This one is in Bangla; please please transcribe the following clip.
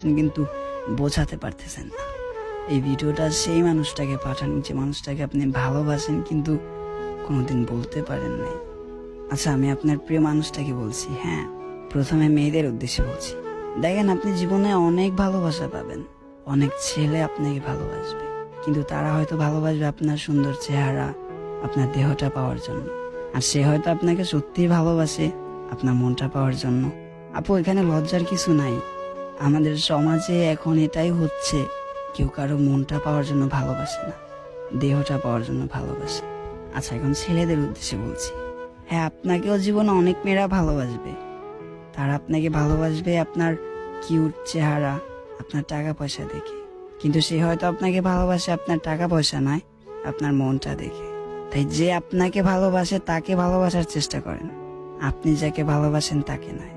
কিন্তু বোঝাতে পারতেছেন না। এই ভিডিওটা সেই মানুষটাকে পাঠান যে মানুষটাকে আপনি ভালোবাসেন কিন্তু কোনোদিন বলতে পারেন নাই। আচ্ছা, আমি আপনার প্রিয় মানুষটাকে বলছি। হ্যাঁ, প্রথমে মেয়েদের উদ্দেশ্যে বলছি। দেখেন, আপনি জীবনে অনেক ভালোবাসা পাবেন, অনেক ছেলে আপনাকে ভালোবাসবে, কিন্তু তারা হয়তো ভালোবাসবে আপনার সুন্দর চেহারা, আপনার দেহটা পাওয়ার জন্য। আর সে হয়তো আপনাকে সত্যিই ভালোবাসে আপনার মনটা পাওয়ার জন্য। আপু, এখানে লজ্জার কিছু নাই। আমাদের সমাজে এখন এটাই হচ্ছে, কেউ কারো মনটা পাওয়ার জন্য ভালোবাসে না, দেহটা পাওয়ার জন্য ভালোবাসে। আচ্ছা, এখন ছেলেদের উদ্দেশ্যে বলছি। হ্যাঁ, আপনাকেও জীবনে অনেক মেয়েরা ভালোবাসবে। তারা আপনাকে ভালোবাসবে আপনার কিউট চেহারা, আপনার টাকা পয়সা দেখে, কিন্তু সে হয়তো আপনাকে ভালোবাসে আপনার টাকা পয়সা নয়, আপনার মনটা দেখে। তাই যে আপনাকে ভালোবাসে তাকে ভালোবাসার চেষ্টা করেন, আপনি যাকে ভালোবাসেন তাকে নয়।